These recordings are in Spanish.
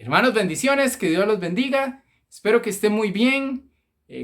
Hermanos, bendiciones, que Dios los bendiga. Espero que estén muy bien.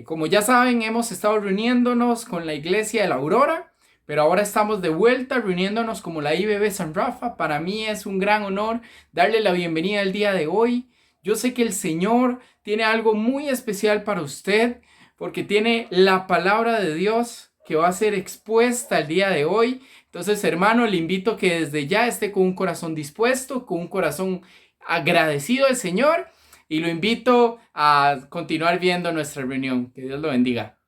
Como ya saben, hemos estado reuniéndonos con la iglesia de la Aurora, pero ahora estamos de vuelta reuniéndonos como la IBB San Rafa. Para mí es un gran honor darle la bienvenida el día de hoy. Yo sé que el Señor tiene algo muy especial para usted, porque tiene la palabra de Dios que va a ser expuesta el día de hoy. Entonces, hermano, le invito a que desde ya esté con un corazón dispuesto, con un corazón agradecido al Señor, y lo invito a continuar viendo nuestra reunión. Que Dios lo bendiga.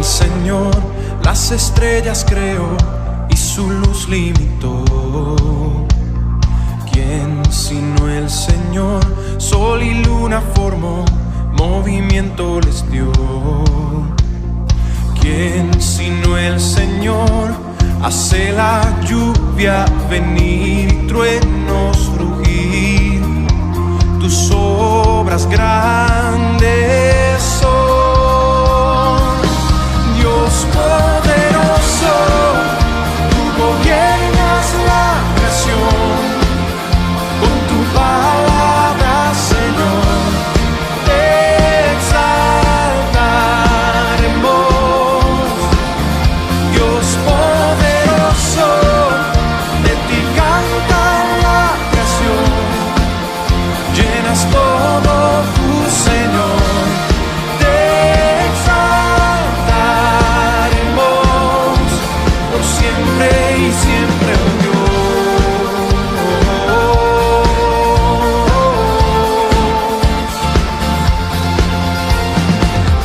Señor las estrellas creó y su luz limitó? ¿Quién sino el Señor sol y luna formó, movimiento les dio? ¿Quién sino el Señor hace la lluvia venir y truenos rugir? Tus obras grandes son, Dios poderoso, tú gobiernas la creación, con tu palabra, Señor, te exaltaremos. Dios poderoso, de ti canta la creación, llenas todo tu Señor, te exaltaremos por siempre y siempre, oh Dios.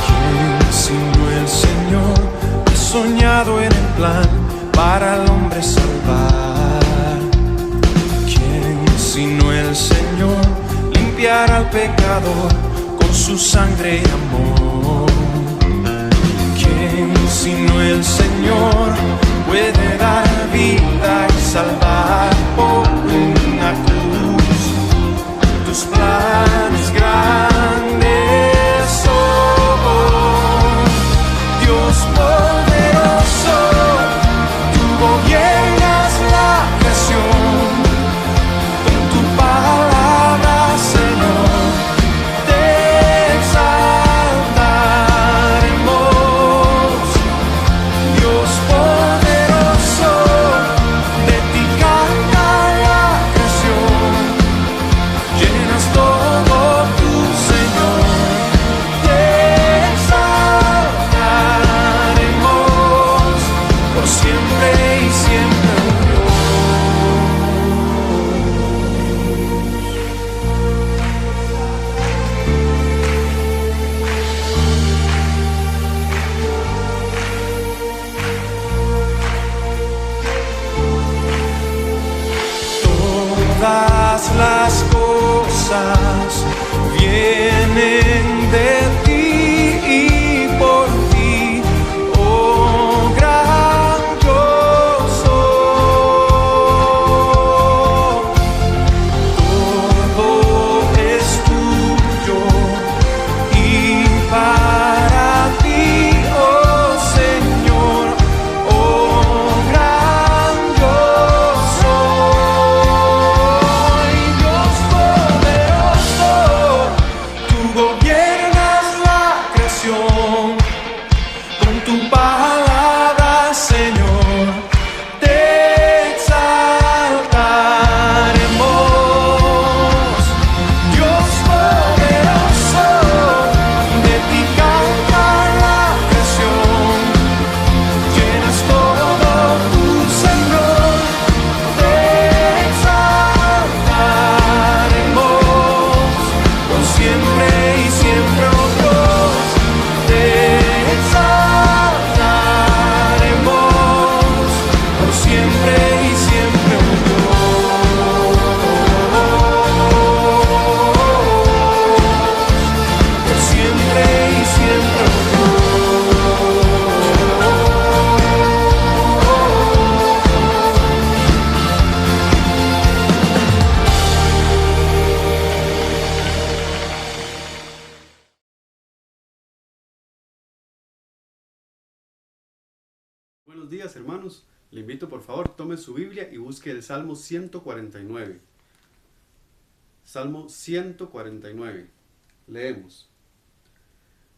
¿Quién sino el Señor ha soñado en el plan para el hombre salvar? ¿Quién sino el Señor limpiar al pecador con su sangre y amor? ¿Quién sino el Señor puede dar vida y salvar por una cruz? Tus planes grandes son, Dios poderoso, tú gobiernas la creación, con tu palabra, Señor, te exaltaremos. Dios poderoso, de ti canta la creación, llenas todo tu Señor, te exaltaremos por siempre y siempre, oh Dios. Todas las cosas vienen de ti y por ti, oh gran yo soy. Todo es tuyo y para ti, oh Señor, oh gran yo soy. Dios poderoso, tú gobiernas la creación, con tu palabra, Señor, te exaltaremos. Dios poderoso, de ti canta la creación, llenas todo tu Señor, te exaltaremos por siempre y siempre, oh Dios, te exaltaremos por siempre y siempre, oh Dios, por siempre y siempre, oh Buenos días, hermanos. Le invito, por favor, tome su Biblia y busque el Salmo 149. Salmo 149. Leemos.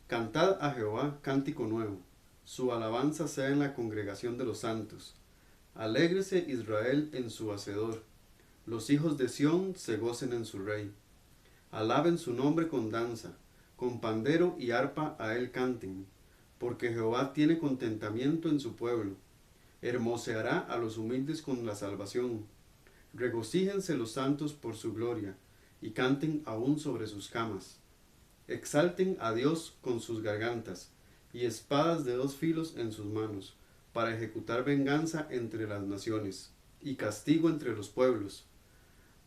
Cantad a Jehová cántico nuevo. Su alabanza sea en la congregación de los santos. Alégrese Israel en su Hacedor. Los hijos de Sión se gocen en su Rey. Alaben su nombre con danza. Con pandero y arpa a él canten. Porque Jehová tiene contentamiento en su pueblo. Hermoseará a los humildes con la salvación. Regocíjense los santos por su gloria, y canten aún sobre sus camas. Exalten a Dios con sus gargantas, y espadas de 2 filos en sus manos, para ejecutar venganza entre las naciones, y castigo entre los pueblos,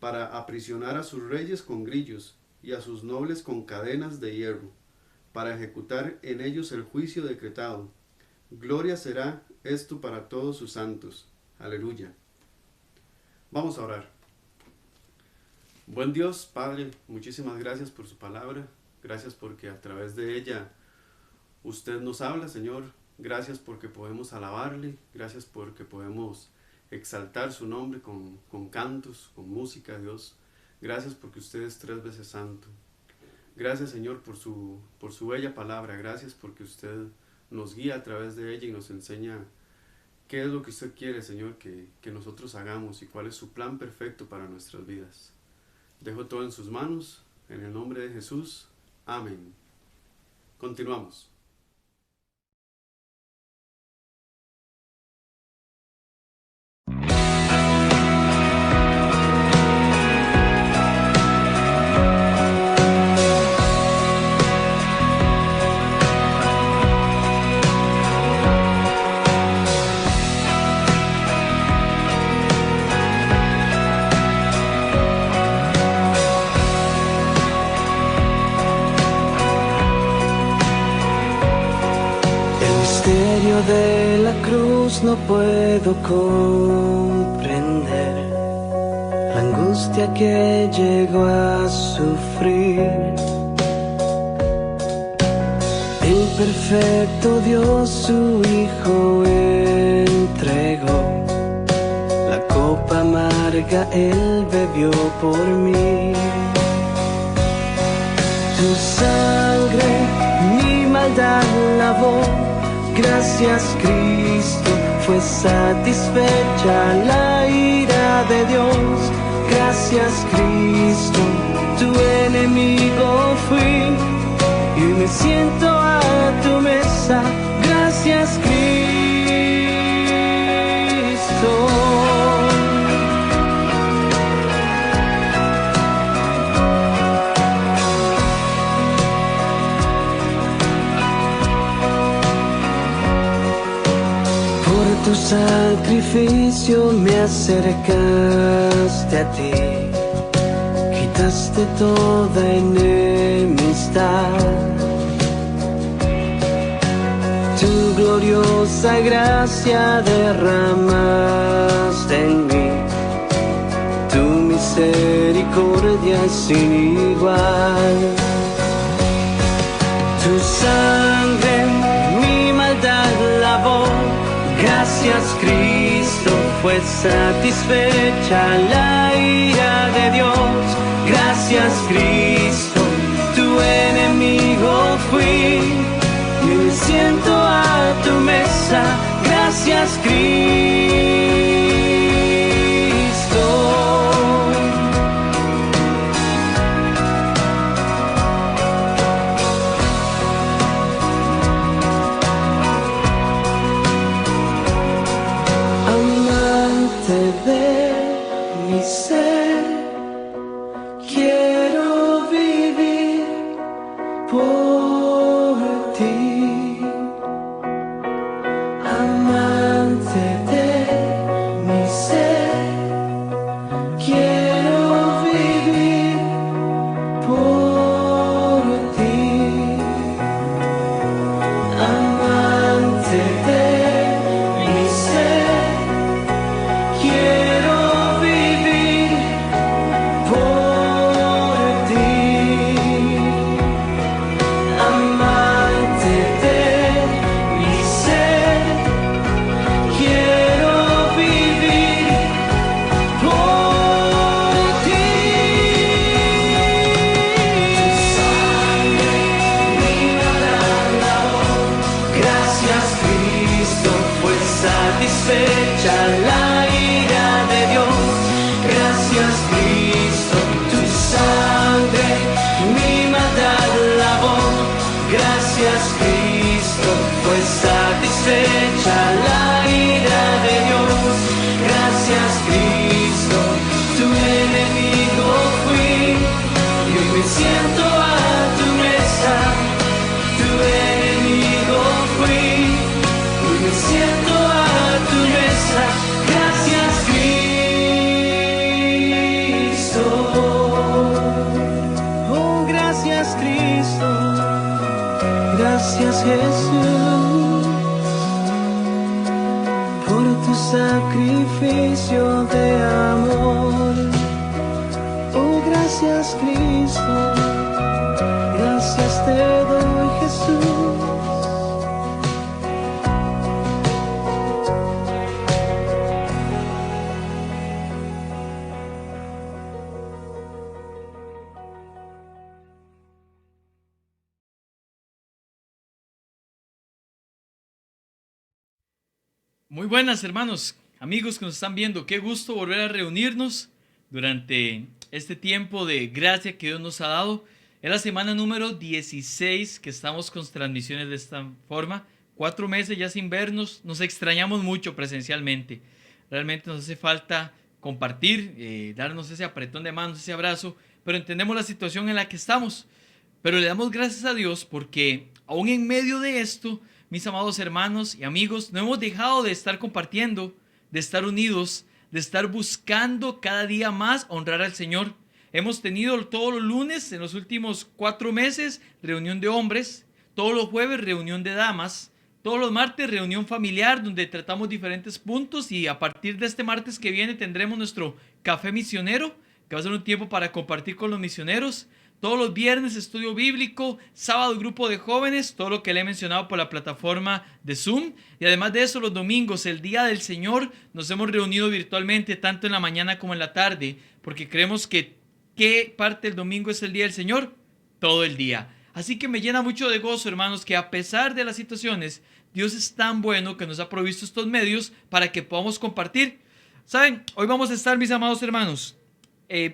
para aprisionar a sus reyes con grillos, y a sus nobles con cadenas de hierro, para ejecutar en ellos el juicio decretado. Gloria será esto para todos sus santos. Aleluya. Vamos a orar. Buen Dios, Padre, muchísimas gracias por su palabra. Gracias porque a través de ella usted nos habla, Señor. Gracias porque podemos alabarle. Gracias porque podemos exaltar su nombre con cantos, con música, Dios. Gracias porque usted es 3 veces santo. Gracias, Señor, por su bella palabra. Gracias porque usted nos guía a través de ella y nos enseña qué es lo que usted quiere, Señor, que nosotros hagamos y cuál es su plan perfecto para nuestras vidas. Dejo todo en sus manos, en el nombre de Jesús. Amén. Continuamos. De la cruz no puedo comprender la angustia que llegó a sufrir. El perfecto Dios su Hijo entregó, la copa amarga Él bebió por mí. Tu sangre mi maldad lavó. Gracias Cristo, fue satisfecha la ira de Dios. Gracias Cristo, tu enemigo fui y me siento a tu mesa. Gracias Cristo. Tu sacrificio me acercaste a ti, quitaste toda enemistad. Tu gloriosa gracia derramaste en mí, tu misericordia es sin igual. Tu sangre mi maldad lavó. Gracias Cristo, fue satisfecha la ira de Dios. Gracias Cristo, tu enemigo fui y me siento a tu mesa. Gracias Cristo. Siento a tu mesa, tu enemigo Gracias Jesús por tu sacrificio de amor. Oh, gracias Cristo, gracias te doy Jesús. Muy buenas hermanos, amigos que nos están viendo, qué gusto volver a reunirnos durante este tiempo de gracia que Dios nos ha dado. Es la semana número 16 que estamos con transmisiones de esta forma, 4 meses ya sin vernos, nos extrañamos mucho presencialmente, realmente nos hace falta compartir, darnos ese apretón de manos, ese abrazo, pero entendemos la situación en la que estamos, pero le damos gracias a Dios porque aún en medio de esto, mis amados hermanos y amigos, no hemos dejado de estar compartiendo, de estar unidos, de estar buscando cada día más honrar al Señor. Hemos tenido todos los lunes en los últimos 4 meses reunión de hombres, todos los jueves reunión de damas, todos los martes reunión familiar donde tratamos diferentes puntos y a partir de este martes que viene tendremos nuestro café misionero, que va a ser un tiempo para compartir con los misioneros. Todos los viernes estudio bíblico, sábado grupo de jóvenes, todo lo que le he mencionado por la plataforma de Zoom. Y además de eso, los domingos, el Día del Señor, nos hemos reunido virtualmente tanto en la mañana como en la tarde, porque creemos que ¿qué parte del domingo es el Día del Señor? Todo el día. Así que me llena mucho de gozo, hermanos, que a pesar de las situaciones, Dios es tan bueno que nos ha provisto estos medios para que podamos compartir. ¿Saben? Hoy vamos a estar, mis amados hermanos,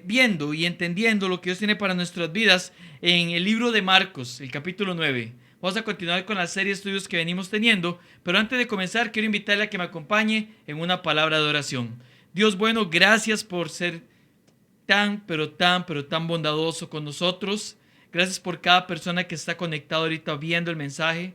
viendo y entendiendo lo que Dios tiene para nuestras vidas en el libro de Marcos, el capítulo 9. Vamos a continuar con la serie de estudios que venimos teniendo, pero antes de comenzar quiero invitarle a que me acompañe en una palabra de oración. Dios bueno, gracias por ser tan bondadoso con nosotros. Gracias por cada persona que está conectada ahorita viendo el mensaje.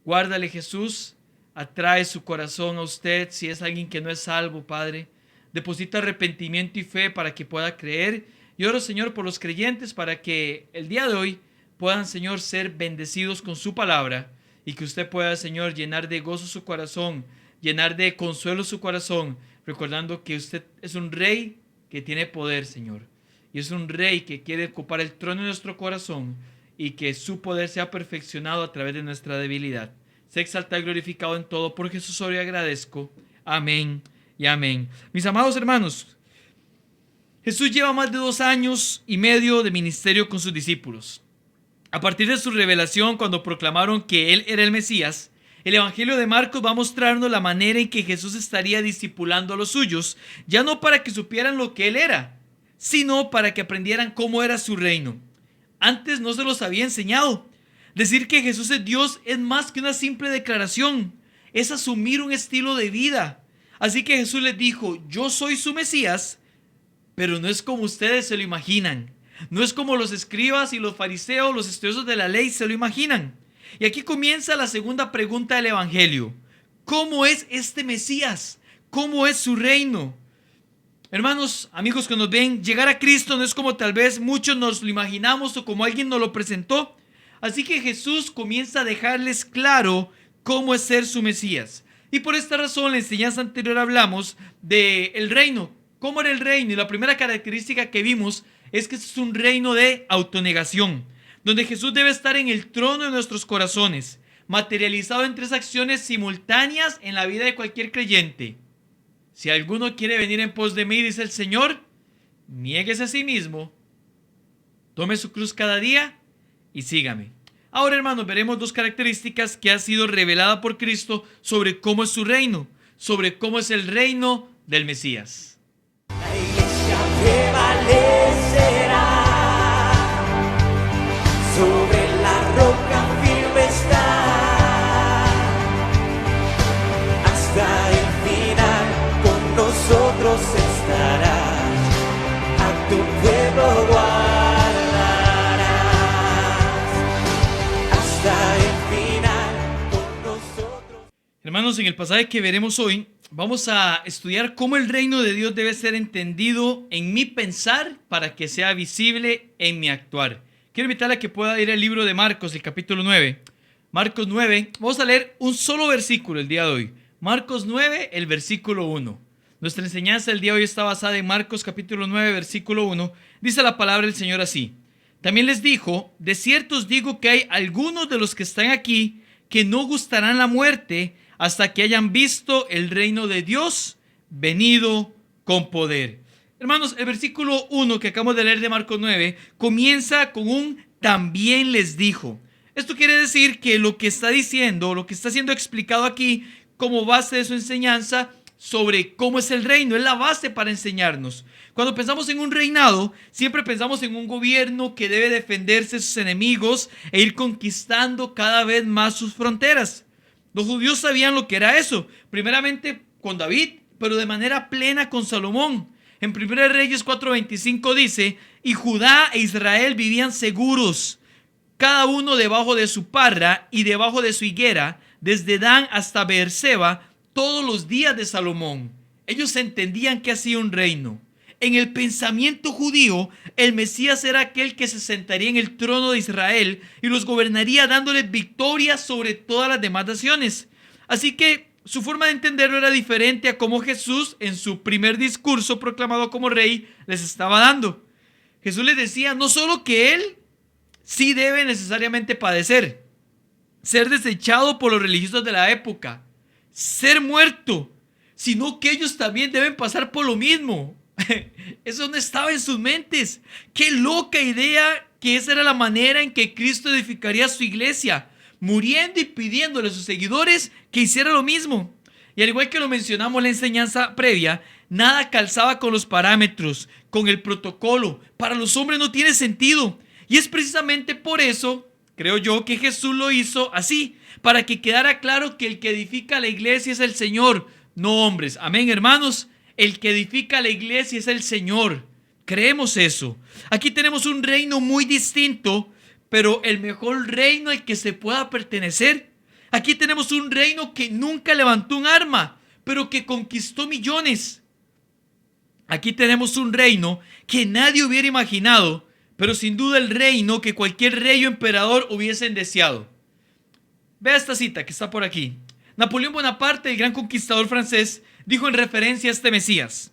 Guárdale, Jesús, atrae su corazón a usted si es alguien que no es salvo, Padre. Deposita arrepentimiento y fe para que pueda creer. Y oro, Señor, por los creyentes para que el día de hoy puedan, Señor, ser bendecidos con su palabra y que usted pueda, Señor, llenar de gozo su corazón, llenar de consuelo su corazón, recordando que usted es un rey que tiene poder, Señor. Y es un rey que quiere ocupar el trono de nuestro corazón y que su poder sea perfeccionado a través de nuestra debilidad. Sea exaltado y glorificado en todo. Por Jesús hoy agradezco. Amén y amén. Mis amados hermanos, Jesús lleva más de 2 años y medio de ministerio con sus discípulos. A partir de su revelación, cuando proclamaron que Él era el Mesías, el Evangelio de Marcos va a mostrarnos la manera en que Jesús estaría discipulando a los suyos, ya no para que supieran lo que Él era, sino para que aprendieran cómo era su reino. Antes no se los había enseñado. Decir que Jesús es Dios es más que una simple declaración, es asumir un estilo de vida. Así que Jesús les dijo, yo soy su Mesías, pero no es como ustedes se lo imaginan. No es como los escribas y los fariseos, los estudiosos de la ley se lo imaginan. Y aquí comienza la segunda pregunta del Evangelio. ¿Cómo es este Mesías? ¿Cómo es su reino? Hermanos, amigos que nos ven, llegar a Cristo no es como tal vez muchos nos lo imaginamos o como alguien nos lo presentó. Así que Jesús comienza a dejarles claro cómo es ser su Mesías. Y por esta razón, en la enseñanza anterior hablamos del reino. ¿Cómo era el reino? Y la primera característica que vimos es que es un reino de autonegación, donde Jesús debe estar en el trono de nuestros corazones, materializado en 3 acciones simultáneas en la vida de cualquier creyente. Si alguno quiere venir en pos de mí, dice el Señor, niéguese a sí mismo, tome su cruz cada día y sígame. Ahora, hermanos, veremos 2 características que han sido reveladas por Cristo sobre cómo es su reino, sobre cómo es el reino del Mesías. La iglesia prevalecerá, sobre la roca firme está, hasta el final con nosotros estarás, a tu pueblo guardarás, hasta el final con nosotros. Hermanos, en el pasaje que veremos hoy, vamos a estudiar cómo el reino de Dios debe ser entendido en mi pensar para que sea visible en mi actuar. Quiero invitarle a que pueda ir al libro de Marcos, el capítulo 9. Marcos 9, vamos a leer un solo versículo el día de hoy. Marcos 9, el versículo 1. Nuestra enseñanza el día de hoy está basada en Marcos capítulo 9, versículo 1. Dice la palabra del Señor así: también les dijo, de cierto os digo que hay algunos de los que están aquí que no gustarán la muerte hasta que hayan visto el reino de Dios venido con poder. Hermanos, el versículo 1 que acabamos de leer de Marcos 9 comienza con un también les dijo. Esto quiere decir que lo que está diciendo, lo que está siendo explicado aquí como base de su enseñanza sobre cómo es el reino, es la base para enseñarnos. Cuando pensamos en un reinado, siempre pensamos en un gobierno que debe defenderse de sus enemigos e ir conquistando cada vez más sus fronteras. Los judíos sabían lo que era eso, primeramente con David, pero de manera plena con Salomón. En 1 Reyes 4:25 dice, y Judá e Israel vivían seguros, cada uno debajo de su parra y debajo de su higuera, desde Dan hasta Beerseba, todos los días de Salomón. Ellos entendían que hacía un reino. En el pensamiento judío, el Mesías era aquel que se sentaría en el trono de Israel y los gobernaría dándoles victoria sobre todas las demás naciones. Así que su forma de entenderlo era diferente a como Jesús en su primer discurso proclamado como rey les estaba dando. Jesús les decía no solo que él sí debe necesariamente padecer, ser desechado por los religiosos de la época, ser muerto, sino que ellos también deben pasar por lo mismo. Eso no estaba en sus mentes. Qué loca idea que esa era la manera en que Cristo edificaría su iglesia, muriendo y pidiéndole a sus seguidores que hiciera lo mismo. Y al igual que lo mencionamos en la enseñanza previa, nada calzaba con los parámetros, con el protocolo. Para los hombres no tiene sentido. Y es precisamente por eso, creo yo, que Jesús lo hizo así, para que quedara claro que el que edifica la iglesia es el Señor, no hombres. Amén, hermanos. El que edifica la iglesia es el Señor. Creemos eso. Aquí tenemos un reino muy distinto, pero el mejor reino al que se pueda pertenecer. Aquí tenemos un reino que nunca levantó un arma, pero que conquistó millones. Aquí tenemos un reino que nadie hubiera imaginado, pero sin duda el reino que cualquier rey o emperador hubiesen deseado. Vea esta cita que está por aquí. Napoleón Bonaparte, el gran conquistador francés, dijo en referencia a este Mesías: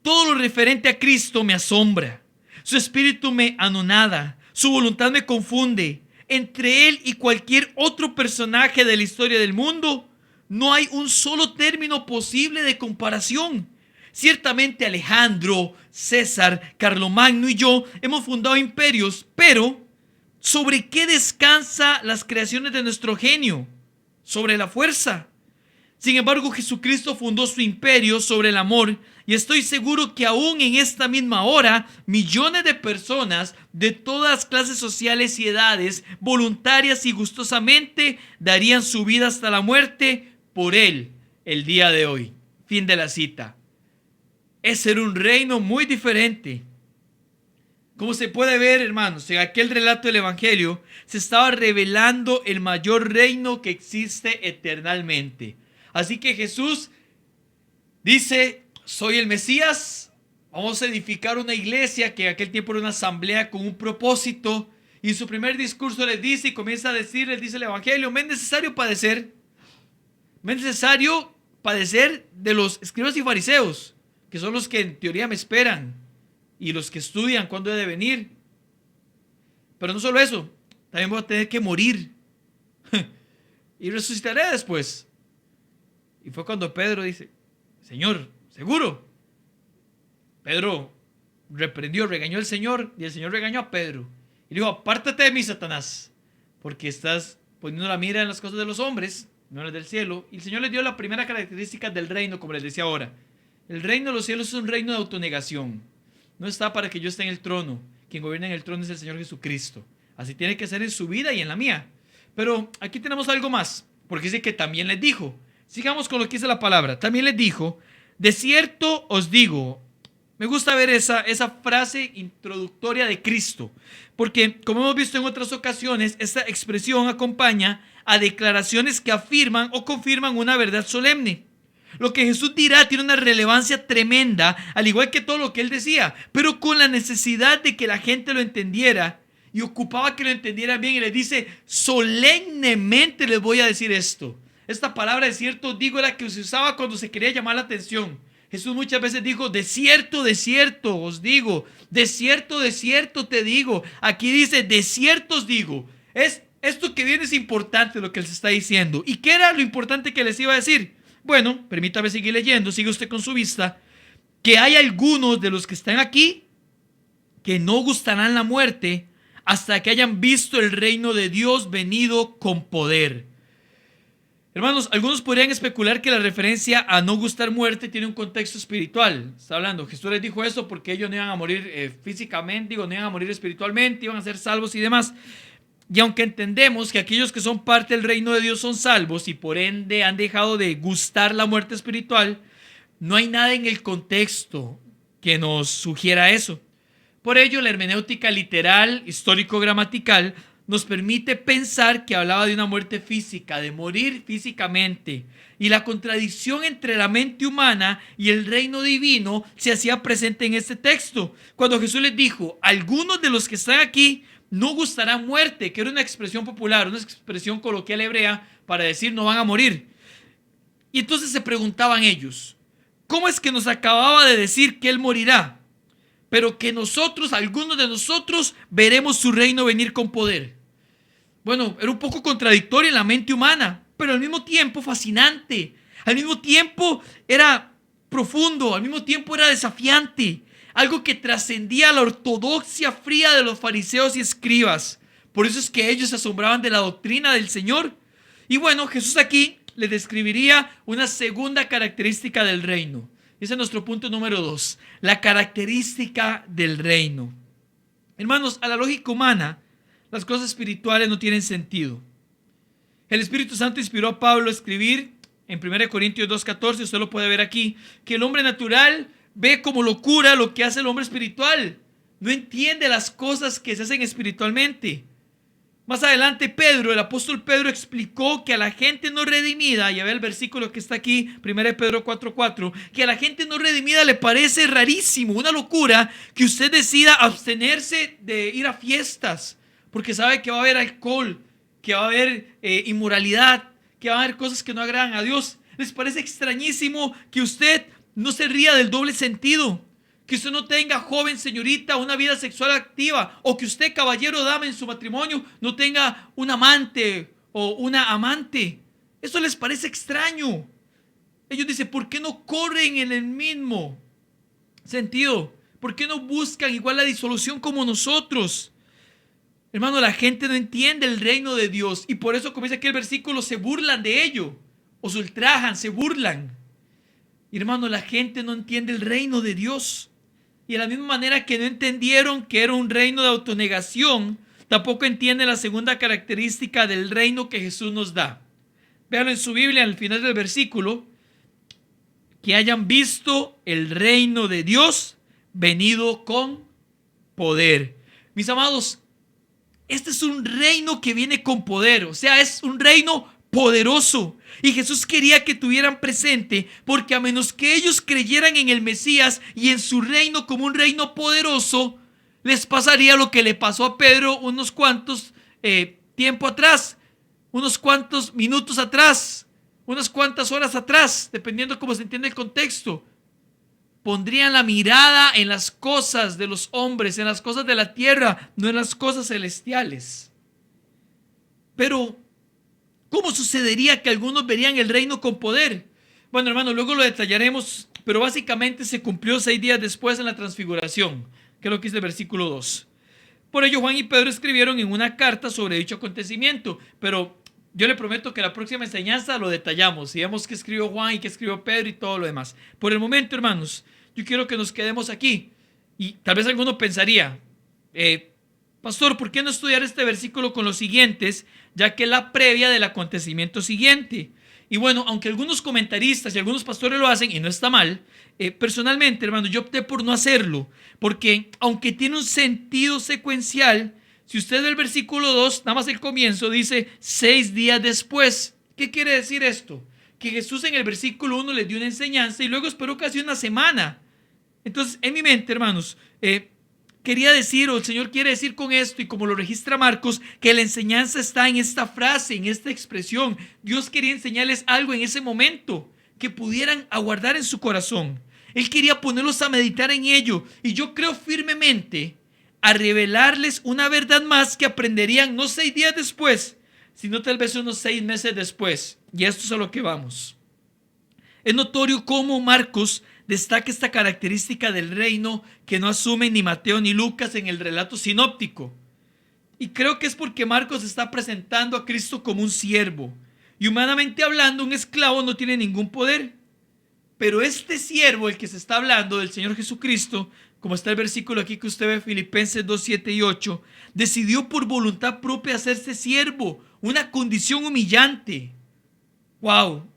todo lo referente a Cristo me asombra, su espíritu me anonada, su voluntad me confunde. Entre él y cualquier otro personaje de la historia del mundo no hay un solo término posible de comparación. Ciertamente Alejandro, César, Carlomagno y yo hemos fundado imperios, pero ¿sobre qué descansa las creaciones de nuestro genio? Sobre la fuerza. Sin embargo, Jesucristo fundó su imperio sobre el amor, y estoy seguro que aún en esta misma hora, millones de personas de todas clases sociales y edades, voluntarias y gustosamente, darían su vida hasta la muerte por él el día de hoy. Fin de la cita. Ese era un reino muy diferente. Como se puede ver, hermanos, en aquel relato del Evangelio se estaba revelando el mayor reino que existe eternamente. Así que Jesús dice: soy el Mesías, vamos a edificar una iglesia, que en aquel tiempo era una asamblea con un propósito. Y en su primer discurso les dice y comienza a decir, les dice el Evangelio: me es necesario padecer. Me es necesario padecer de los escribas y fariseos, que son los que en teoría me esperan y los que estudian cuándo he de venir. Pero no solo eso, también voy a tener que morir y resucitaré después. Y fue cuando Pedro dice: Señor, ¿seguro? Pedro regañó al Señor, y el Señor regañó a Pedro y dijo: apártate de mí, Satanás, porque estás poniendo la mira en las cosas de los hombres, no en las del cielo. Y el Señor les dio la primera característica del reino, como les decía ahora. El reino de los cielos es un reino de autonegación. No está para que yo esté en el trono. Quien gobierna en el trono es el Señor Jesucristo. Así tiene que ser en su vida y en la mía. Pero aquí tenemos algo más, porque dice que también les dijo. Sigamos con lo que dice la palabra. También les dijo: de cierto os digo. Me gusta ver esa frase introductoria de Cristo, porque como hemos visto en otras ocasiones, esta expresión acompaña a declaraciones que afirman o confirman una verdad solemne. Lo que Jesús dirá tiene una relevancia tremenda, al igual que todo lo que él decía, pero con la necesidad de que la gente lo entendiera. y ocupaba que lo entendieran bien, y les dice: solemnemente les voy a decir esto. Esta palabra de cierto digo era que se usaba cuando se quería llamar la atención. Jesús muchas veces dijo: de cierto os digo, de cierto te digo. Aquí dice: de cierto os digo. Esto que viene es importante, lo que él se está diciendo. ¿Y qué era lo importante que les iba a decir? Bueno, permítame seguir leyendo, sigue usted con su vista. Que hay algunos de los que están aquí que no gustarán la muerte hasta que hayan visto el reino de Dios venido con poder. Hermanos, algunos podrían especular que la referencia a no gustar muerte tiene un contexto espiritual. Está hablando, Jesús les dijo eso porque ellos no iban a morir físicamente, no iban a morir espiritualmente, iban a ser salvos y demás. Y aunque entendemos que aquellos que son parte del reino de Dios son salvos y por ende han dejado de gustar la muerte espiritual, no hay nada en el contexto que nos sugiera eso. Por ello, la hermenéutica literal, histórico-gramatical, nos permite pensar que hablaba de una muerte física, de morir físicamente. Y la contradicción entre la mente humana y el reino divino se hacía presente en este texto. Cuando Jesús les dijo: algunos de los que están aquí no gustarán muerte, que era una expresión popular, una expresión coloquial hebrea para decir no van a morir. Y entonces se preguntaban ellos: ¿cómo es que nos acababa de decir que Él morirá, pero que nosotros, algunos de nosotros, veremos su reino venir con poder? Bueno, era un poco contradictorio en la mente humana, pero al mismo tiempo fascinante. Al mismo tiempo era profundo, al mismo tiempo era desafiante. Algo que trascendía la ortodoxia fría de los fariseos y escribas. Por eso es que ellos se asombraban de la doctrina del Señor. Y bueno, Jesús aquí les describiría una segunda característica del reino. Ese es nuestro punto número 2, la característica del reino. Hermanos, a la lógica humana, las cosas espirituales no tienen sentido. El Espíritu Santo inspiró a Pablo a escribir en 1 Corintios 2:14, usted lo puede ver aquí, que el hombre natural ve como locura lo que hace el hombre espiritual. No entiende las cosas que se hacen espiritualmente. Más adelante Pedro, el apóstol Pedro, explicó que a la gente no redimida, ya ve el versículo que está aquí, 1 Pedro 4:4, que a la gente no redimida le parece rarísimo, una locura, que usted decida abstenerse de ir a fiestas, porque sabe que va a haber alcohol, que va a haber inmoralidad, que va a haber cosas que no agradan a Dios. Les parece extrañísimo que usted no se ría del doble sentido, que usted no tenga, joven señorita, una vida sexual activa, o que usted, caballero o dama, en su matrimonio no tenga un amante o una amante. Eso les parece extraño. Ellos dicen: ¿por qué no corren en el mismo sentido? ¿Por qué no buscan igual la disolución como nosotros? Hermano, la gente no entiende el reino de Dios, y por eso, como dice aquí el versículo, se burlan de ello, o se ultrajan, se burlan. Y hermano, la gente no entiende el reino de Dios. Y de la misma manera que no entendieron que era un reino de autonegación, tampoco entienden la segunda característica del reino que Jesús nos da. Véanlo en su Biblia, al final del versículo: que hayan visto el reino de Dios venido con poder. Mis amados, este es un reino que viene con poder, o sea, es un reino poderoso. Y Jesús quería que tuvieran presente, porque a menos que ellos creyeran en el Mesías y en su reino como un reino poderoso, les pasaría lo que le pasó a Pedro unos cuantos tiempo atrás, unos cuantos minutos atrás, unas cuantas horas atrás, dependiendo cómo se entiende el contexto. Pondrían la mirada en las cosas de los hombres, en las cosas de la tierra, no en las cosas celestiales. Pero ¿cómo sucedería que algunos verían el reino con poder? Bueno, hermano, luego lo detallaremos, pero básicamente se cumplió 6 días después en la transfiguración, que es lo que dice el versículo 2. Por ello, Juan y Pedro escribieron en una carta sobre dicho acontecimiento, pero yo le prometo que la próxima enseñanza lo detallamos, y vemos qué escribió Juan y qué escribió Pedro y todo lo demás. Por el momento, hermanos, yo quiero que nos quedemos aquí. Y tal vez alguno pensaría: pastor, ¿por qué no estudiar este versículo con los siguientes, ya que es la previa del acontecimiento siguiente? Y bueno, aunque algunos comentaristas y algunos pastores lo hacen, y no está mal, personalmente, hermano, yo opté por no hacerlo, porque aunque tiene un sentido secuencial, si usted ve el versículo 2, nada más el comienzo, dice 6 días después. ¿Qué quiere decir esto? Que Jesús en el versículo 1 les dio una enseñanza y luego esperó casi una semana. Entonces, en mi mente, hermanos, quería decir, o el Señor quiere decir con esto, y como lo registra Marcos, que la enseñanza está en esta frase, en esta expresión. Dios quería enseñarles algo en ese momento que pudieran aguardar en su corazón. Él quería ponerlos a meditar en ello, y yo creo firmemente a revelarles una verdad más que aprenderían no 6 días después, sino tal vez unos 6 meses después. Y esto es a lo que vamos. Es notorio cómo Marcos destaca esta característica del reino que no asumen ni Mateo ni Lucas en el relato sinóptico. Y creo que es porque Marcos está presentando a Cristo como un siervo. Y humanamente hablando, un esclavo no tiene ningún poder. Pero este siervo, el que se está hablando del Señor Jesucristo, como está el versículo aquí que usted ve, Filipenses 2, 7 y 8, decidió por voluntad propia hacerse siervo, una condición humillante. ¡Wow!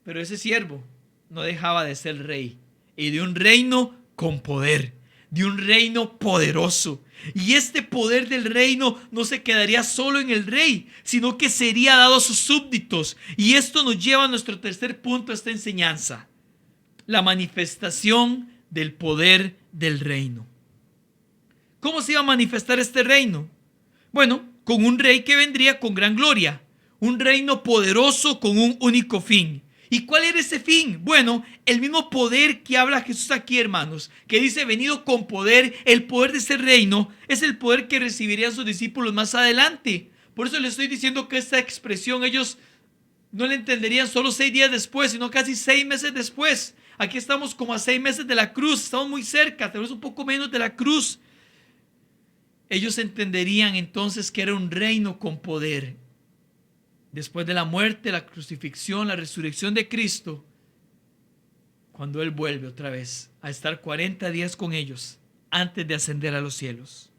Pero ese siervo no dejaba de ser rey, y de un reino con poder, de un reino poderoso. Y este poder del reino no se quedaría solo en el rey, sino que sería dado a sus súbditos. Y esto nos lleva a nuestro tercer punto de esta enseñanza: la manifestación del poder del reino. ¿Cómo se iba a manifestar este reino? Bueno, con un rey que vendría con gran gloria, un reino poderoso con un único fin. ¿Y cuál era ese fin? Bueno, el mismo poder que habla Jesús aquí, hermanos, que dice venido con poder. El poder de ese reino es el poder que recibirían sus discípulos más adelante. Por eso les estoy diciendo que esta expresión ellos no la entenderían solo 6 días después, sino casi 6 meses después. Aquí estamos como a 6 meses de la cruz, estamos muy cerca, tal vez un poco menos de la cruz. Ellos entenderían entonces que era un reino con poder. Después de la muerte, la crucifixión, la resurrección de Cristo, cuando Él vuelve otra vez a estar 40 días con ellos antes de ascender a los cielos.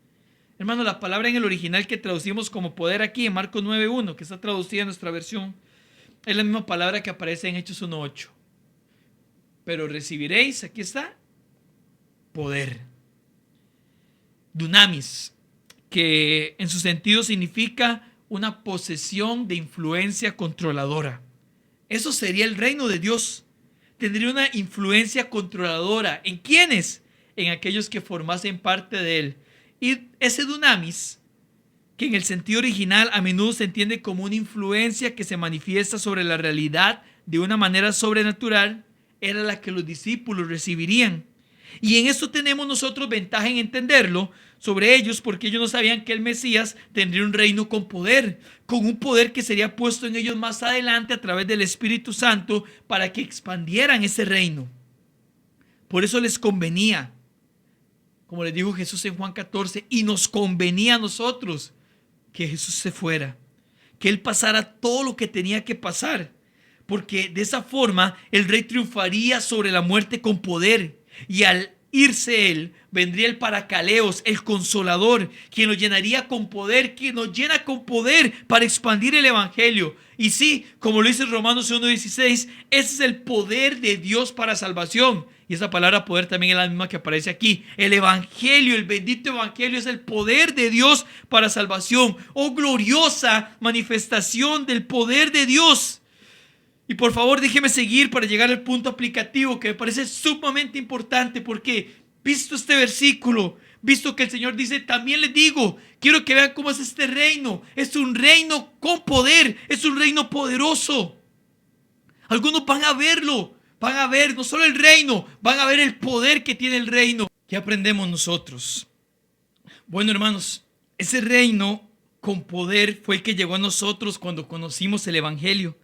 Hermano, la palabra en el original que traducimos como poder aquí en Marcos 9:1, que está traducida en nuestra versión, es la misma palabra que aparece en Hechos 1:8. Pero recibiréis, aquí está, poder. Dunamis, que en su sentido significa una posesión de influencia controladora. Eso sería el reino de Dios. Tendría una influencia controladora. ¿En quiénes? En aquellos que formasen parte de él. Y ese dunamis, que en el sentido original a menudo se entiende como una influencia que se manifiesta sobre la realidad de una manera sobrenatural, era la que los discípulos recibirían. Y en esto tenemos nosotros ventaja en entenderlo sobre ellos, porque ellos no sabían que el Mesías tendría un reino con un poder que sería puesto en ellos más adelante a través del Espíritu Santo para que expandieran ese reino. Por eso les convenía, como les dijo Jesús en Juan 14, y nos convenía a nosotros que Jesús se fuera, que Él pasara todo lo que tenía que pasar, porque de esa forma el rey triunfaría sobre la muerte con poder. Y al irse Él, vendría el Paracaleos, el Consolador, quien nos llenaría con poder, quien nos llena con poder para expandir el Evangelio. Y sí, como lo dice Romanos 1:16, ese es el poder de Dios para salvación. Y esa palabra poder también es la misma que aparece aquí. El Evangelio, el bendito Evangelio es el poder de Dios para salvación. Oh, gloriosa manifestación del poder de Dios. Y por favor déjeme seguir para llegar al punto aplicativo que me parece sumamente importante, porque visto este versículo, visto que el Señor dice, también les digo, quiero que vean cómo es este reino. Es un reino con poder, es un reino poderoso. Algunos van a verlo, van a ver no solo el reino, van a ver el poder que tiene el reino. ¿Qué aprendemos nosotros? Bueno, hermanos, ese reino con poder fue el que llegó a nosotros cuando conocimos el Evangelio.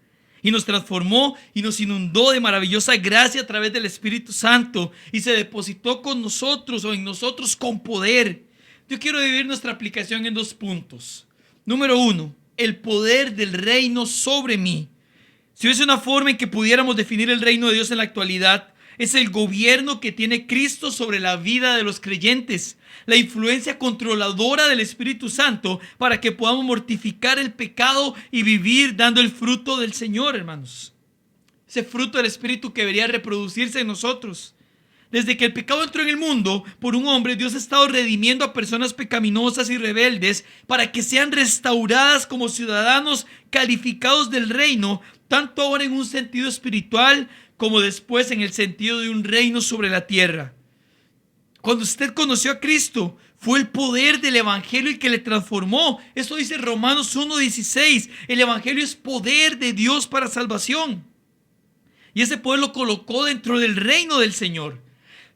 Y nos transformó y nos inundó de maravillosa gracia a través del Espíritu Santo. Y se depositó con nosotros o en nosotros con poder. Yo quiero dividir nuestra aplicación en 2 puntos. Número 1, el poder del reino sobre mí. Si hubiese una forma en que pudiéramos definir el reino de Dios en la actualidad, es el gobierno que tiene Cristo sobre la vida de los creyentes, la influencia controladora del Espíritu Santo para que podamos mortificar el pecado y vivir dando el fruto del Señor, hermanos. Ese fruto del Espíritu que debería reproducirse en nosotros. Desde que el pecado entró en el mundo por un hombre, Dios ha estado redimiendo a personas pecaminosas y rebeldes para que sean restauradas como ciudadanos calificados del reino, tanto ahora en un sentido espiritual como después en el sentido de un reino sobre la tierra. Cuando usted conoció a Cristo, fue el poder del Evangelio el que le transformó. Eso dice Romanos 1:16. El Evangelio es poder de Dios para salvación. Y ese poder lo colocó dentro del reino del Señor.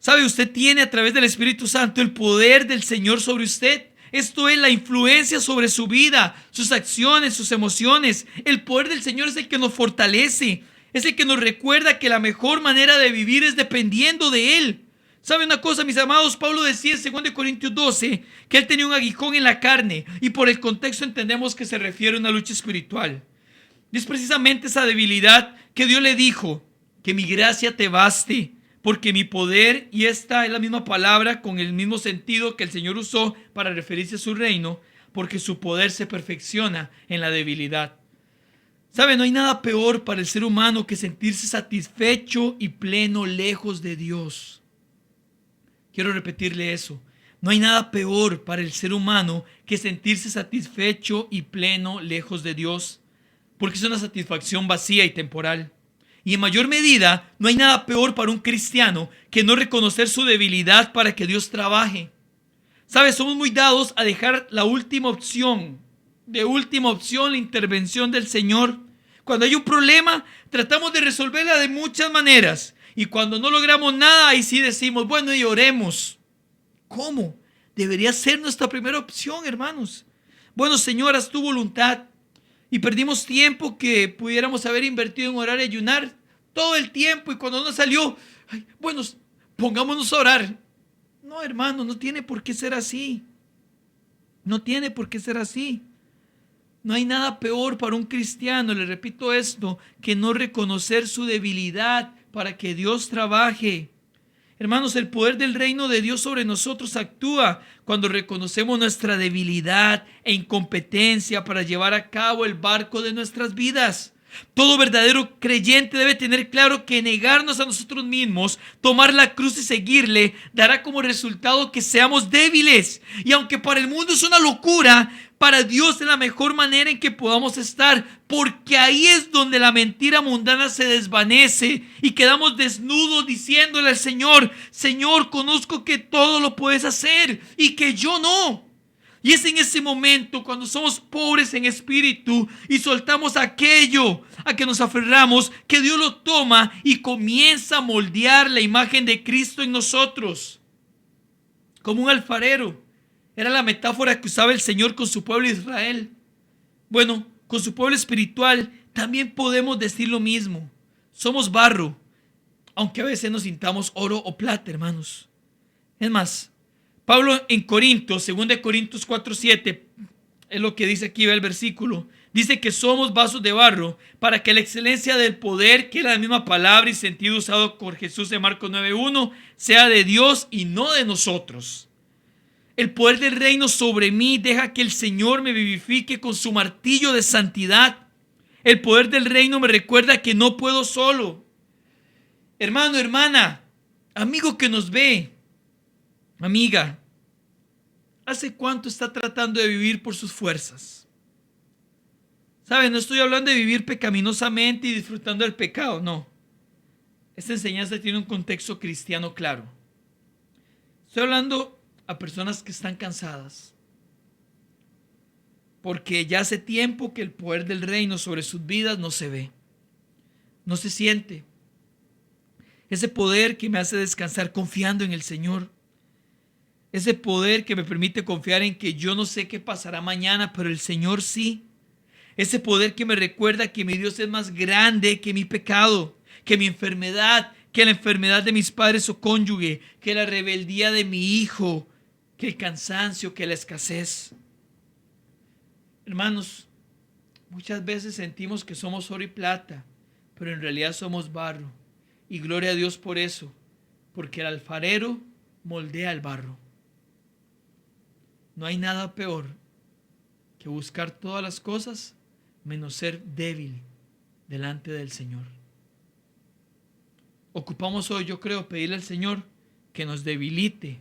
¿Sabe? Usted tiene a través del Espíritu Santo el poder del Señor sobre usted. Esto es la influencia sobre su vida, sus acciones, sus emociones. El poder del Señor es el que nos fortalece. Es el que nos recuerda que la mejor manera de vivir es dependiendo de Él. ¿Sabe una cosa, mis amados? Pablo decía en 2 Corintios 12 que él tenía un aguijón en la carne, y por el contexto entendemos que se refiere a una lucha espiritual. Y es precisamente esa debilidad que Dios le dijo: que mi gracia te baste, porque mi poder, y esta es la misma palabra con el mismo sentido que el Señor usó para referirse a su reino, porque su poder se perfecciona en la debilidad. ¿Sabe? No hay nada peor para el ser humano que sentirse satisfecho y pleno lejos de Dios. Quiero repetirle eso. No hay nada peor para el ser humano que sentirse satisfecho y pleno lejos de Dios, porque es una satisfacción vacía y temporal. Y en mayor medida, no hay nada peor para un cristiano que no reconocer su debilidad para que Dios trabaje. ¿Sabes? Somos muy dados a dejar la última opción, la intervención del Señor. Cuando hay un problema, tratamos de resolverla de muchas maneras. Y cuando no logramos nada, ahí sí decimos, bueno, y oremos. ¿Cómo? Debería ser nuestra primera opción, hermanos. Bueno, Señor, haz tu voluntad. Y perdimos tiempo que pudiéramos haber invertido en orar y ayunar todo el tiempo. Y cuando no salió, bueno, pongámonos a orar. No, hermano, no tiene por qué ser así. No tiene por qué ser así. No hay nada peor para un cristiano, le repito esto, que no reconocer su debilidad para que Dios trabaje. Hermanos, el poder del reino de Dios sobre nosotros actúa cuando reconocemos nuestra debilidad e incompetencia para llevar a cabo el barco de nuestras vidas. Todo verdadero creyente debe tener claro que negarnos a nosotros mismos, tomar la cruz y seguirle, dará como resultado que seamos débiles. Y aunque para el mundo es una locura, para Dios es la mejor manera en que podamos estar, porque ahí es donde la mentira mundana se desvanece y quedamos desnudos diciéndole al Señor: Señor, conozco que todo lo puedes hacer y que yo no. Y es en ese momento cuando somos pobres en espíritu y soltamos aquello a que nos aferramos, que Dios lo toma y comienza a moldear la imagen de Cristo en nosotros. Como un alfarero. Era la metáfora que usaba el Señor con su pueblo Israel. Bueno, con su pueblo espiritual también podemos decir lo mismo. Somos barro, aunque a veces nos sintamos oro o plata, hermanos. Es más, Pablo en Corintios, 2 Corintios 4:7, es lo que dice aquí, ve el versículo. Dice que somos vasos de barro para que la excelencia del poder, que es la misma palabra y sentido usado por Jesús en Marcos 9:1, sea de Dios y no de nosotros. El poder del reino sobre mí deja que el Señor me vivifique con su martillo de santidad. El poder del reino me recuerda que no puedo solo. Hermano, hermana, amigo que nos ve, amiga, ¿hace cuánto está tratando de vivir por sus fuerzas? ¿Saben? No estoy hablando de vivir pecaminosamente y disfrutando del pecado, no. Esta enseñanza tiene un contexto cristiano claro. Estoy hablando a personas que están cansadas, porque ya hace tiempo que el poder del reino sobre sus vidas no se ve, no se siente. Ese poder que me hace descansar confiando en el Señor. Ese poder que me permite confiar en que yo no sé qué pasará mañana, pero el Señor sí. Ese poder que me recuerda que mi Dios es más grande que mi pecado, que mi enfermedad, que la enfermedad de mis padres o cónyuge, que la rebeldía de mi hijo, que el cansancio, que la escasez. Hermanos, muchas veces sentimos que somos oro y plata, pero en realidad somos barro. Y gloria a Dios por eso, porque el alfarero moldea el barro. No hay nada peor que buscar todas las cosas menos ser débil delante del Señor. Ocupamos hoy, yo creo, pedirle al Señor que nos debilite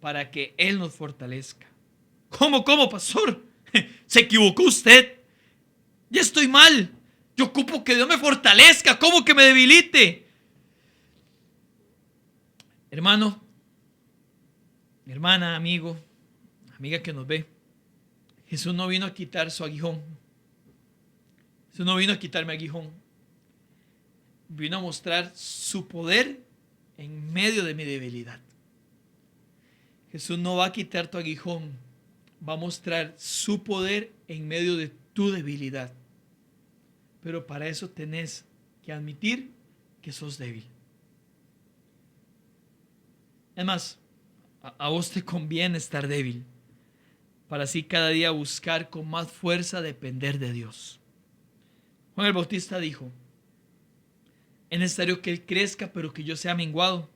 para que Él nos fortalezca. ¿Cómo, pastor? ¿Se equivocó usted? Ya estoy mal. Yo ocupo que Dios me fortalezca. ¿Cómo que me debilite? Hermano, Mi hermana, amigo, amiga que nos ve, Jesús no vino a quitar su aguijón. Jesús no vino a quitarme aguijón. Vino a mostrar su poder en medio de mi debilidad. Jesús no va a quitar tu aguijón, va a mostrar su poder en medio de tu debilidad. Pero para eso tenés que admitir que sos débil. Es más, a vos te conviene estar débil, para así cada día buscar con más fuerza depender de Dios. Juan el Bautista dijo: es necesario que Él crezca, pero que yo sea menguado.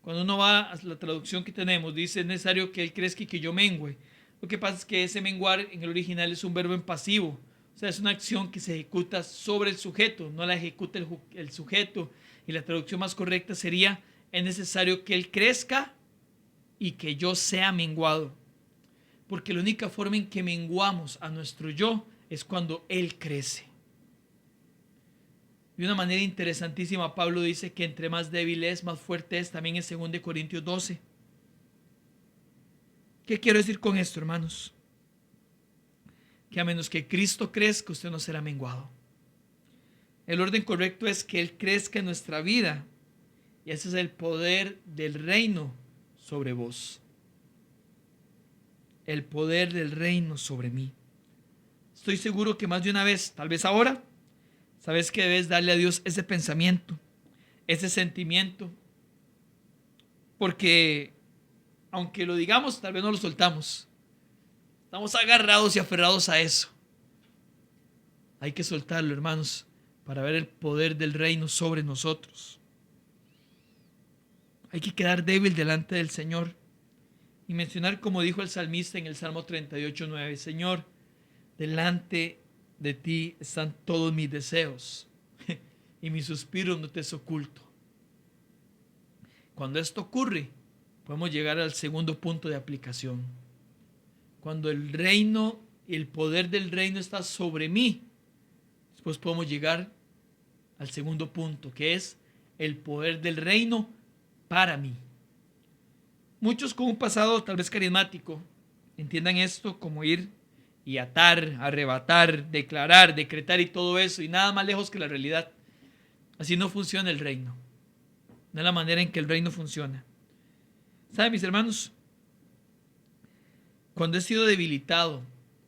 Cuando uno va a la traducción que tenemos, dice: es necesario que Él crezca y que yo mengüe. Lo que pasa es que ese menguar en el original es un verbo en pasivo. O sea, es una acción que se ejecuta sobre el sujeto, no la ejecuta el sujeto. Y la traducción más correcta sería: es necesario que Él crezca y que yo sea menguado. Porque la única forma en que menguamos a nuestro yo es cuando Él crece. De una manera interesantísima, Pablo dice que entre más débil es, más fuerte es, también en 2 Corintios 12. ¿Qué quiero decir con esto, hermanos? Que a menos que Cristo crezca, usted no será menguado. El orden correcto es que Él crezca en nuestra vida, y ese es el poder del reino sobre vos. El poder del reino sobre mí. Estoy seguro que más de una vez, tal vez ahora, sabes que debes darle a Dios ese pensamiento, ese sentimiento, porque aunque lo digamos, tal vez no lo soltamos. Estamos agarrados y aferrados a eso. Hay que soltarlo, hermanos, para ver el poder del reino sobre nosotros. Hay que quedar débil delante del Señor y mencionar, como dijo el salmista en el Salmo 38:9: Señor, delante de ti están todos mis deseos y mis suspiros no te es oculto. Cuando esto ocurre, podemos llegar al segundo punto de aplicación. Cuando el reino, el poder del reino está sobre mí, después podemos llegar al segundo punto, que es el poder del reino para mí. Muchos con un pasado tal vez carismático entiendan esto como ir y atar, arrebatar, declarar, decretar y todo eso, y nada más lejos que la realidad. Así no funciona el reino. No es la manera en que el reino funciona. ¿Saben, mis hermanos? Cuando he sido debilitado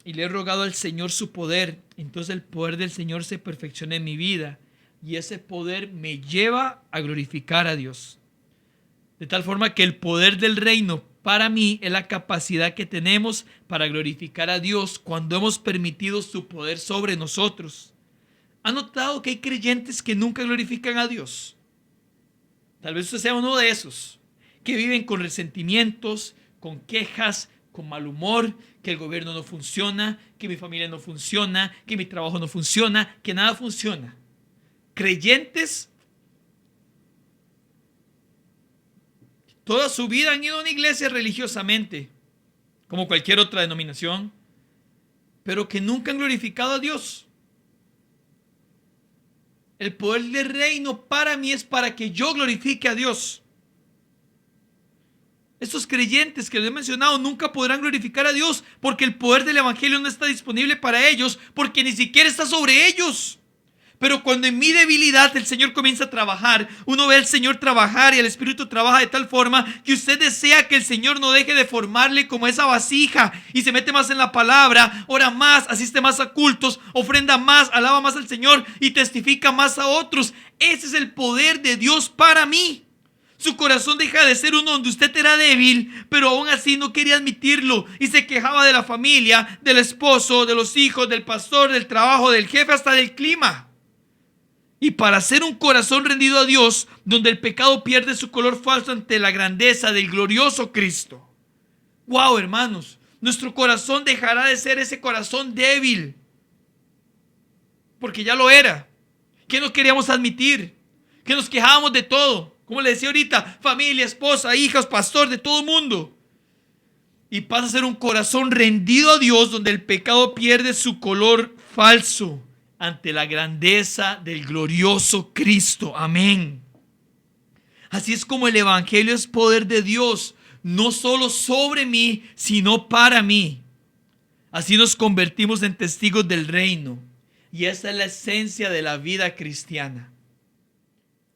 y le he rogado al Señor su poder, entonces el poder del Señor se perfecciona en mi vida, y ese poder me lleva a glorificar a Dios. De tal forma que el poder del reino para mí es la capacidad que tenemos para glorificar a Dios cuando hemos permitido su poder sobre nosotros. ¿Han notado que hay creyentes que nunca glorifican a Dios? Tal vez usted sea uno de esos, que viven con resentimientos, con quejas, con mal humor, que el gobierno no funciona, que mi familia no funciona, que mi trabajo no funciona, que nada funciona. Creyentes toda su vida han ido a una iglesia religiosamente, como cualquier otra denominación, pero que nunca han glorificado a Dios. El poder del reino para mí es para que yo glorifique a Dios. Estos creyentes que les he mencionado nunca podrán glorificar a Dios porque el poder del evangelio no está disponible para ellos, porque ni siquiera está sobre ellos. Pero cuando en mi debilidad el Señor comienza a trabajar, uno ve al Señor trabajar y el Espíritu trabaja de tal forma que usted desea que el Señor no deje de formarle como esa vasija, y se mete más en la palabra, ora más, asiste más a cultos, ofrenda más, alaba más al Señor y testifica más a otros. Ese es el poder de Dios para mí. Su corazón deja de ser uno donde usted era débil, pero aún así no quería admitirlo y se quejaba de la familia, del esposo, de los hijos, del pastor, del trabajo, del jefe, hasta del clima. Y para ser un corazón rendido a Dios, donde el pecado pierde su color falso ante la grandeza del glorioso Cristo. ¡Wow, hermanos! Nuestro corazón dejará de ser ese corazón débil, porque ya lo era. Que no queríamos admitir, que nos quejábamos de todo. Como le decía ahorita, familia, esposa, hijas, pastor, de todo mundo. Y pasa a ser un corazón rendido a Dios, donde el pecado pierde su color falso ante la grandeza del glorioso Cristo. Amén. Así es como el evangelio es poder de Dios. no solo sobre mí, sino para mí. Así nos convertimos en testigos del reino. Y esa es la esencia de la vida cristiana.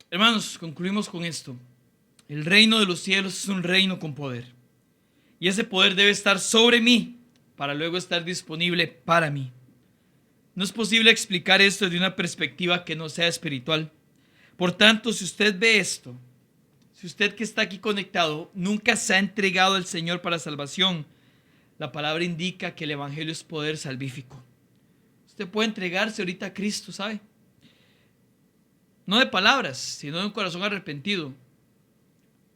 Hermanos, concluimos con esto. El reino de los cielos es un reino con poder. Y ese poder debe estar sobre mí para luego estar disponible para mí. No es posible explicar esto de una perspectiva que no sea espiritual. Por tanto, si usted ve esto, si usted que está aquí conectado nunca se ha entregado al Señor para salvación, la palabra indica que el evangelio es poder salvífico. Usted puede entregarse ahorita a Cristo, ¿sabe? No de palabras, sino de un corazón arrepentido.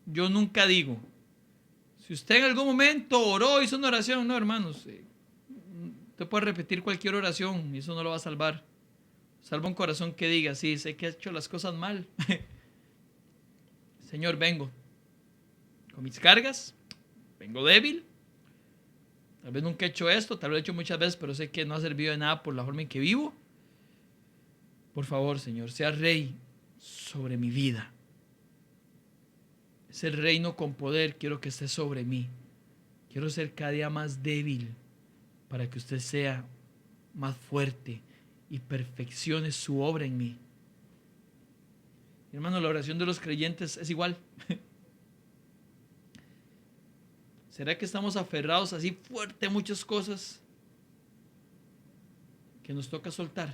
Yo nunca digo, si usted en algún momento oró, hizo una oración, no, hermanos, usted puede repetir cualquier oración y eso no lo va a salvar. Salva un corazón que diga, sí, sé que he hecho las cosas mal. Señor, vengo con mis cargas, vengo débil. Tal vez nunca he hecho esto, tal vez lo he hecho muchas veces, pero sé que no ha servido de nada por la forma en que vivo. Por favor, Señor, sea rey sobre mi vida. Ese reino con poder quiero que esté sobre mí. Quiero ser cada día más débil para que usted sea más fuerte y perfeccione su obra en mí. Hermano, la oración de los creyentes es igual. ¿Será que estamos aferrados así fuerte a muchas cosas que nos toca soltar?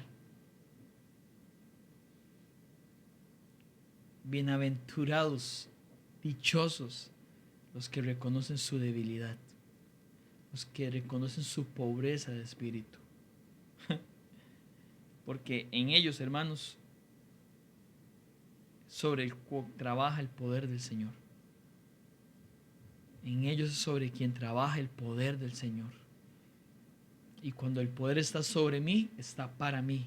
Bienaventurados, dichosos los que reconocen su debilidad, los que reconocen su pobreza de espíritu. Porque en ellos, hermanos, sobre el cual trabaja el poder del Señor. En ellos es sobre quien trabaja el poder del Señor. Y cuando el poder está sobre mí, está para mí,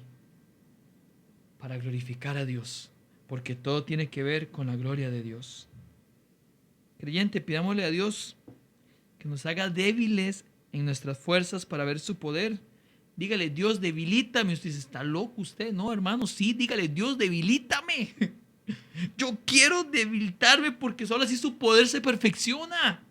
para glorificar a Dios, porque todo tiene que ver con la gloria de Dios. Creyente, pidámosle a Dios que nos haga débiles en nuestras fuerzas para ver su poder. Dígale, Dios, debilítame. Usted dice, ¿está loco usted? No, hermano, sí, dígale, Dios, debilítame. Yo quiero debilitarme porque solo así su poder se perfecciona.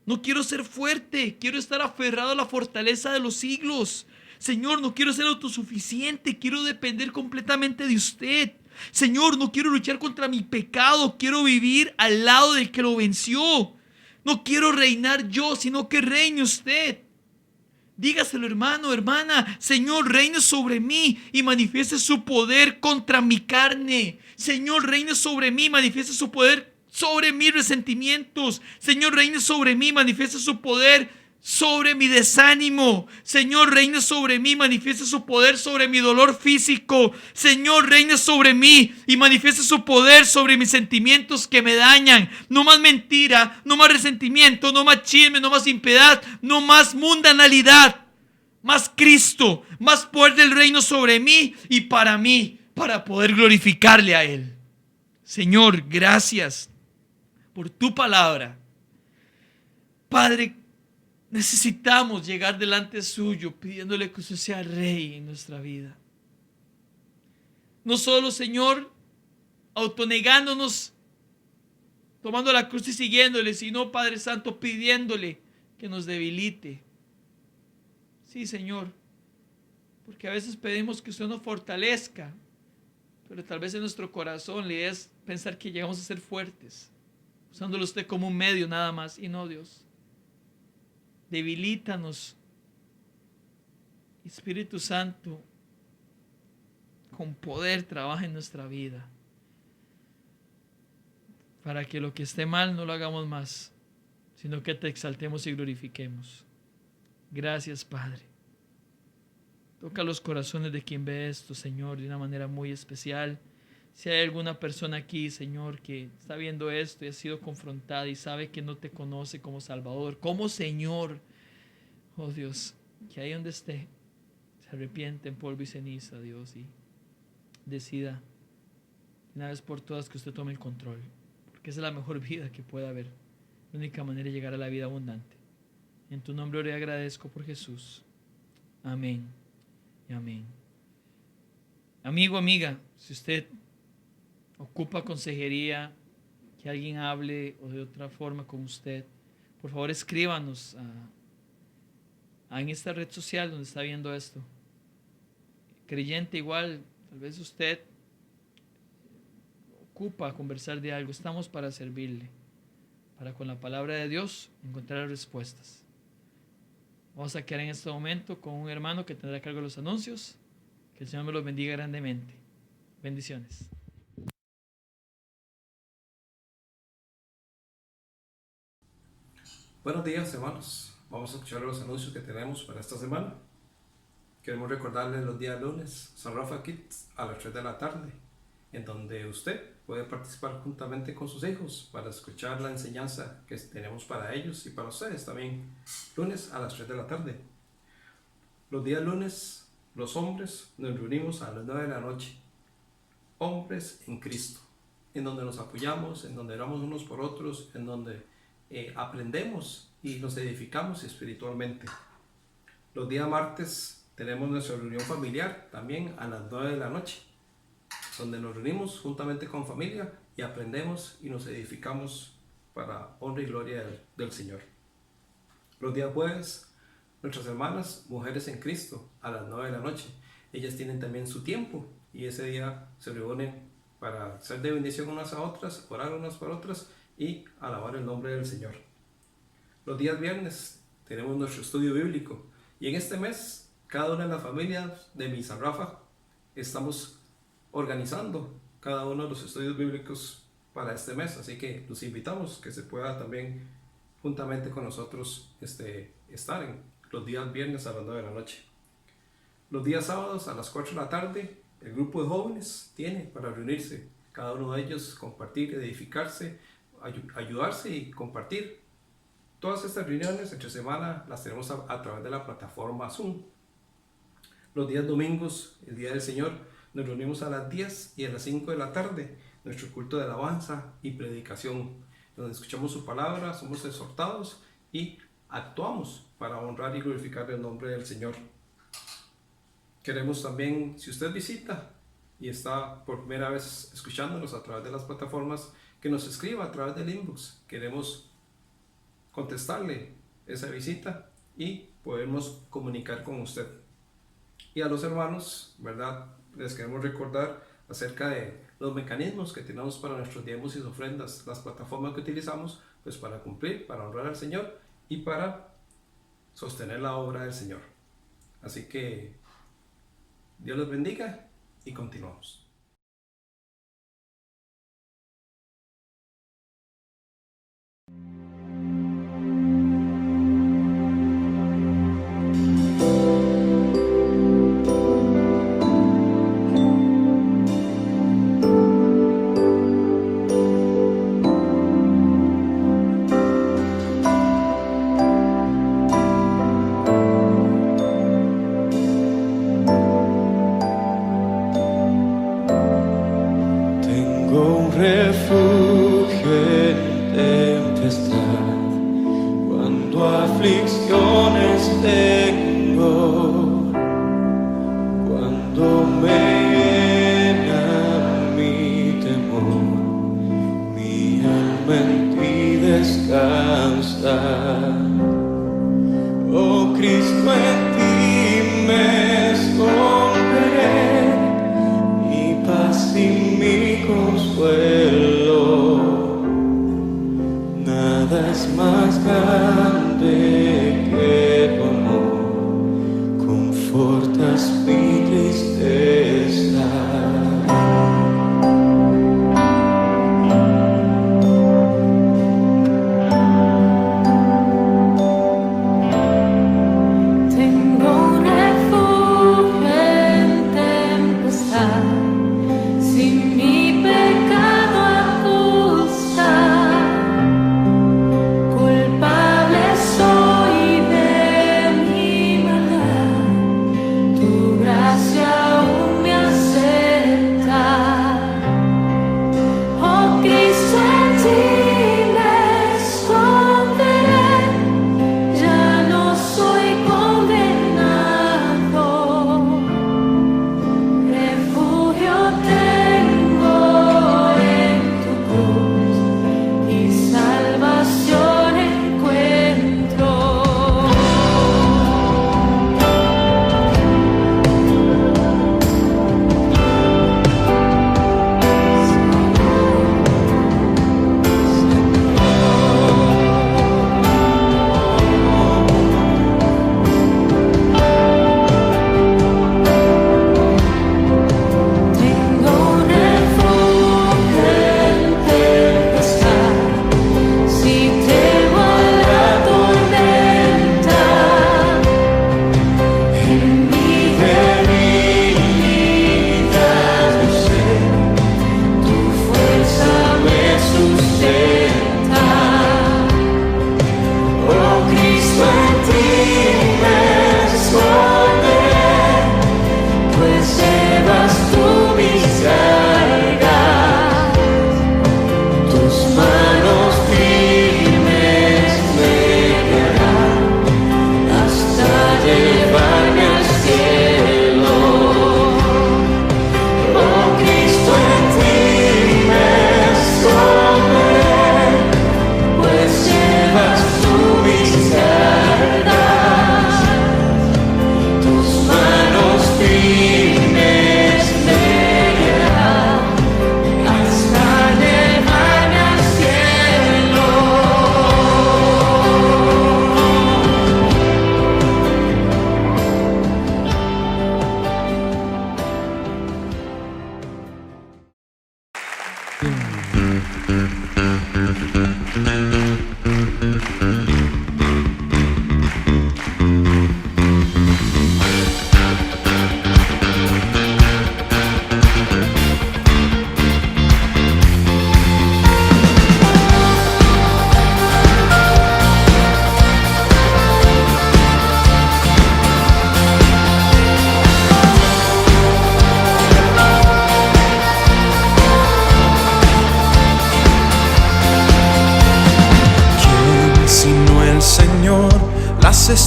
No quiero ser fuerte, quiero estar aferrado a la fortaleza de los siglos. Señor, no quiero ser autosuficiente, quiero depender completamente de usted. Señor, no quiero luchar contra mi pecado, quiero vivir al lado del que lo venció. No quiero reinar yo, sino que reine usted. Dígaselo, hermano, hermana. Señor, reine sobre mí y manifieste su poder contra mi carne. Señor, reine sobre mí, manifieste su poder sobre mis resentimientos. Señor, reine sobre mí, manifieste su poder sobre mi desánimo. Señor, reine sobre mí, manifieste su poder sobre mi dolor físico. Señor, reine sobre mí y manifieste su poder sobre mis sentimientos que me dañan. No más mentira, no más resentimiento, no más chisme, no más impiedad, no más mundanalidad. Más Cristo, más poder del reino sobre mí y para mí, para poder glorificarle a Él. Señor, gracias por tu palabra. Padre, necesitamos llegar delante suyo pidiéndole que usted sea rey en nuestra vida. No solo, Señor, autonegándonos, tomando la cruz y siguiéndole, sino, Padre Santo, pidiéndole que nos debilite. Sí, Señor, porque a veces pedimos que usted nos fortalezca, pero tal vez en nuestro corazón la idea es pensar que llegamos a ser fuertes, usándolo usted como un medio nada más, y no, Dios. Debilítanos, Espíritu Santo, con poder trabaja en nuestra vida, para que lo que esté mal no lo hagamos más, sino que te exaltemos y glorifiquemos. Gracias, Padre. Toca los corazones de quien ve esto, Señor, de una manera muy especial. Si hay alguna persona aquí, Señor, que está viendo esto y ha sido confrontada y sabe que no te conoce como Salvador, como Señor, oh Dios, que ahí donde esté, se arrepiente en polvo y ceniza, Dios, y decida una vez por todas que usted tome el control, porque esa es la mejor vida que pueda haber, la única manera de llegar a la vida abundante. En tu nombre oré y agradezco por Jesús. Amén y amén. Amigo, amiga, si usted ocupa consejería, que alguien hable o de otra forma con usted, por favor escríbanos en esta red social donde está viendo esto. Creyente igual, tal vez usted ocupa conversar de algo, estamos para servirle, para con la palabra de Dios encontrar respuestas. Vamos a quedar en este momento con un hermano que tendrá a cargo de los anuncios. Que el Señor me los bendiga grandemente. Bendiciones. Buenos días, hermanos. Vamos a escuchar los anuncios que tenemos para esta semana. Queremos recordarles los días lunes, San Rafa Kids a las 3 de la tarde, en donde usted puede participar juntamente con sus hijos para escuchar la enseñanza que tenemos para ellos y para ustedes también. Lunes a las 3 de la tarde. Los días lunes, los hombres nos reunimos a las 9 de la noche. Hombres en Cristo, en donde nos apoyamos, en donde oramos unos por otros, en donde aprendemos y nos edificamos espiritualmente. Los días martes tenemos nuestra reunión familiar también a las 9 de la noche, donde nos reunimos juntamente con familia y aprendemos y nos edificamos para honra y gloria del Señor. Los días jueves, nuestras hermanas, mujeres en Cristo, a las 9 de la noche, ellas tienen también su tiempo y ese día se reúnen para ser de bendición unas a otras, orar unas por otras y alabar el nombre del Señor. Los días viernes tenemos nuestro estudio bíblico y en este mes cada una de las familias de mi San Rafa estamos organizando cada uno de los estudios bíblicos para este mes, así que los invitamos que se pueda también juntamente con nosotros estar en los días viernes a las 9 de la noche. Los días sábados a las 4 de la tarde el grupo de jóvenes tiene para reunirse, cada uno de ellos compartir, edificarse, ayudarse y compartir. Todas estas reuniones entre semana las tenemos a través de la plataforma Zoom. Los días domingos, el día del Señor, nos reunimos a las 10 y a las 5 de la tarde, nuestro culto de alabanza y predicación, donde escuchamos su palabra, somos exhortados y actuamos para honrar y glorificar el nombre del Señor. Queremos también, si usted visita y está por primera vez escuchándonos a través de las plataformas, que nos escriba a través del inbox. Queremos contestarle esa visita y podemos comunicar con usted. Y a los hermanos, ¿verdad? Les queremos recordar acerca de los mecanismos que tenemos para nuestros diezmos y ofrendas, las plataformas que utilizamos pues para cumplir, para honrar al Señor y para sostener la obra del Señor. Así que Dios los bendiga y continuamos. Culpable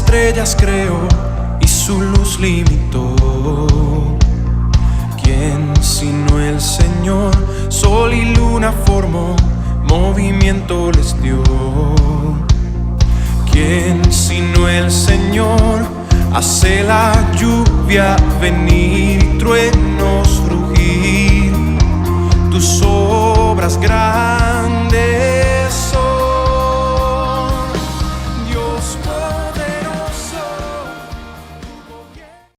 estrellas creó y su luz limitó. ¿Quién sino el Señor? Sol y luna formó, movimiento les dio. ¿Quién sino el Señor? Hace la lluvia venir y truenos rugir. Tus obras grandes